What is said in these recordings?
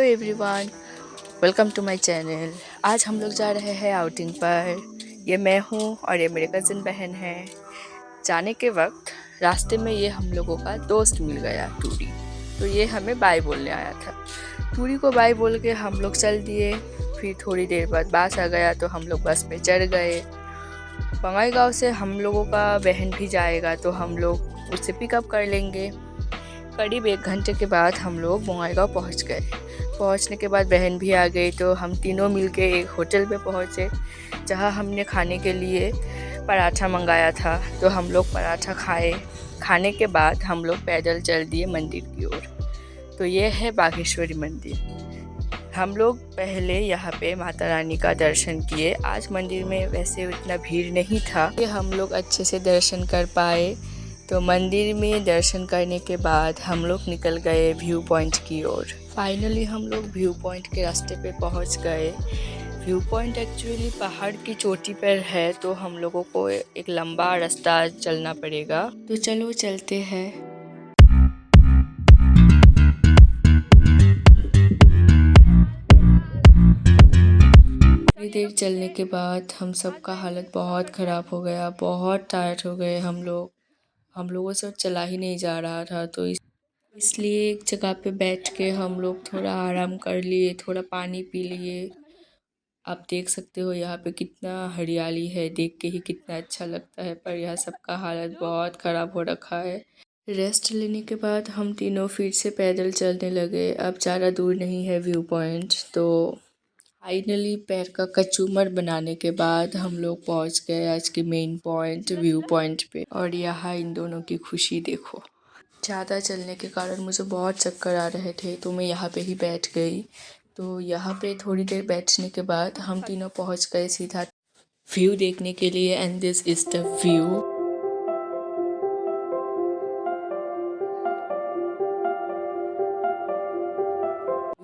Everyone, welcome to my channel. आज हम लोग जा रहे हैं आउटिंग पर। ये मैं हूँ और ये मेरे कज़न बहन है। जाने के वक्त रास्ते में ये हम लोगों का दोस्त मिल गया टूरी, तो ये हमें बाय बोलने आया था। टूरी को बाय बोल के हम लोग चल दिए। फिर थोड़ी देर बाद बस आ गया तो हम लोग बस में चढ़ गए। बंगाईगांव से हम लोगों का बहन भी जाएगा तो हम लोग उससे पिकअप कर लेंगे। करीब 1 घंटे के बाद हम लोग बंगाईगांव पहुंच गए। पहुंचने के बाद बहन भी आ गई तो हम तीनों मिलके एक होटल पे पहुंचे, जहां हमने खाने के लिए पराठा मंगाया था। तो हम लोग पराठा खाए। खाने के बाद हम लोग पैदल चल दिए मंदिर की ओर। तो ये है बागेश्वरी मंदिर। हम लोग पहले यहाँ पे माता रानी का दर्शन किए। आज मंदिर में वैसे इतना भीड़ नहीं था कि हम लोग अच्छे से दर्शन कर पाए। तो मंदिर में दर्शन करने के बाद हम लोग निकल गए व्यू पॉइंट की ओर। फाइनली हम लोग व्यू पॉइंट के रास्ते पे पहुंच गए। व्यू पॉइंट एक्चुअली पहाड़ की चोटी पर है, तो हम लोगों को एक लंबा रास्ता चलना पड़ेगा। तो चलो चलते हैं। थोड़ी देर चलने के बाद हम सबका हालत बहुत ख़राब हो गया, बहुत टायर्ड हो गए हम लोगों से चला ही नहीं जा रहा था। तो इसलिए एक जगह पे बैठ के हम लोग थोड़ा आराम कर लिए, थोड़ा पानी पी लिए। आप देख सकते हो यहाँ पे कितना हरियाली है, देख के ही कितना अच्छा लगता है। पर यह सबका हालत बहुत ख़राब हो रखा है। रेस्ट लेने के बाद हम तीनों फिर से पैदल चलने लगे। अब ज़्यादा दूर नहीं है व्यू पॉइंट। तो फाइनली पैर का कचूमर बनाने के बाद हम लोग पहुंच गए आज के मेन पॉइंट व्यू पॉइंट पे। और यहाँ इन दोनों की खुशी देखो। ज़्यादा चलने के कारण मुझे बहुत चक्कर आ रहे थे, तो मैं यहाँ पे ही बैठ गई। तो यहाँ पे थोड़ी देर बैठने के बाद हम तीनों पहुँच गए सीधा व्यू देखने के लिए। And this is the view.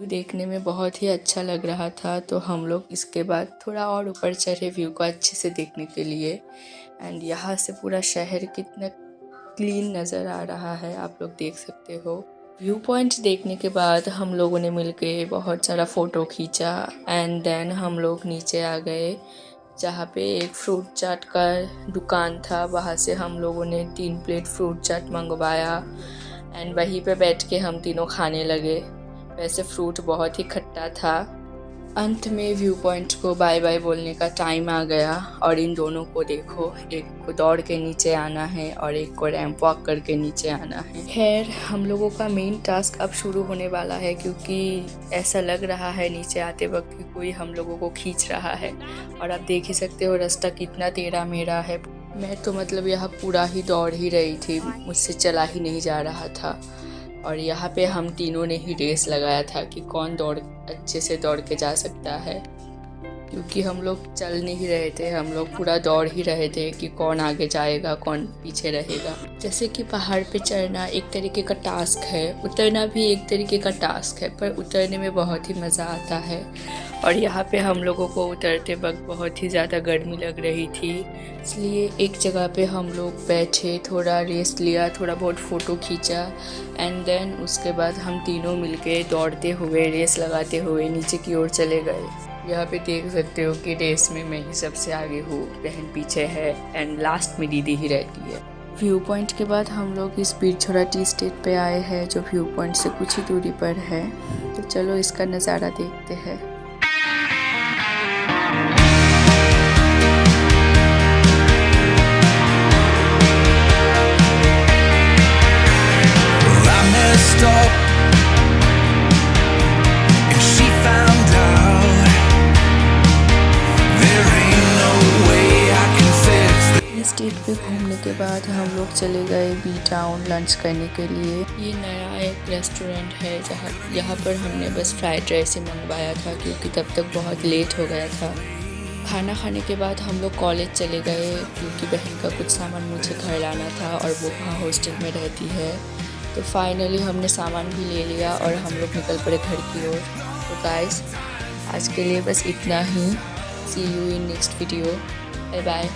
देखने में बहुत ही अच्छा लग रहा था। तो हम लोग इसके बाद थोड़ा और ऊपर चढ़े व्यू को अच्छे से देखने के लिए। एंड यहाँ से पूरा शहर कितना क्लीन नज़र आ रहा है, आप लोग देख सकते हो। व्यू पॉइंट देखने के बाद हम लोगों ने मिलके बहुत सारा फ़ोटो खींचा। एंड देन हम लोग नीचे आ गए, जहाँ पे एक फ्रूट चाट का दुकान था। वहाँ से हम लोगों ने 3 प्लेट फ्रूट चाट मंगवाया। एंड वहीं पे बैठ के हम तीनों खाने लगे। वैसे फ्रूट बहुत ही खट्टा था। अंत में व्यू पॉइंट को बाय बाय बोलने का टाइम आ गया। और इन दोनों को देखो, एक को दौड़ के नीचे आना है और एक को रैंप वॉक करके नीचे आना है। खैर, हम लोगों का मेन टास्क अब शुरू होने वाला है, क्योंकि ऐसा लग रहा है नीचे आते वक्त कि कोई हम लोगों को खींच रहा है। और आप देख ही सकते हो रास्ता कितना टेढ़ा मेढ़ा है। मैं तो मतलब यहाँ पूरा ही दौड़ ही रही थी, मुझसे चला ही नहीं जा रहा था। और यहाँ पे हम तीनों ने ही रेस लगाया था कि कौन अच्छे से दौड़ के जा सकता है, क्योंकि हम लोग चल नहीं रहे थे, हम लोग पूरा दौड़ ही रहे थे कि कौन आगे जाएगा कौन पीछे रहेगा। जैसे कि पहाड़ पे चढ़ना एक तरीके का टास्क है, उतरना भी एक तरीके का टास्क है, पर उतरने में बहुत ही मज़ा आता है। और यहाँ पे हम लोगों को उतरते वक्त बहुत ही ज़्यादा गर्मी लग रही थी, इसलिए एक जगह पे हम लोग बैठे, थोड़ा रेस्ट लिया, थोड़ा बहुत फ़ोटो खींचा। एंड देन उसके बाद हम तीनों मिलके दौड़ते हुए, रेस लगाते हुए नीचे की ओर चले गए। यहाँ पे देख सकते हो कि रेस में मैं ही सबसे आगे हूँ, बहन पीछे है एंड लास्ट में दीदी ही रहती है। व्यू पॉइंट के बाद हम लोग इस पीरछोड़ा टी स्टेट पे आए हैं, जो व्यू पॉइंट से कुछ ही दूरी पर है। तो चलो इसका नज़ारा देखते हैं। स्टेट पे घूमने के बाद हम लोग चले गए बी टाउन लंच करने के लिए। ये नया एक रेस्टोरेंट है, जहाँ यहाँ पर हमने बस फ्राइड राइस ही मंगवाया था, क्योंकि तब तक बहुत लेट हो गया था। खाना खाने के बाद हम लोग कॉलेज चले गए, क्योंकि बहन का कुछ सामान मुझे घर लाना था और वो वहाँ हॉस्टल में रहती है। तो फाइनली हमने सामान भी ले लिया और हम लोग निकल पड़े घर की ओर। तो गाइस, आज के लिए बस इतना ही। See you in next video. Bye bye.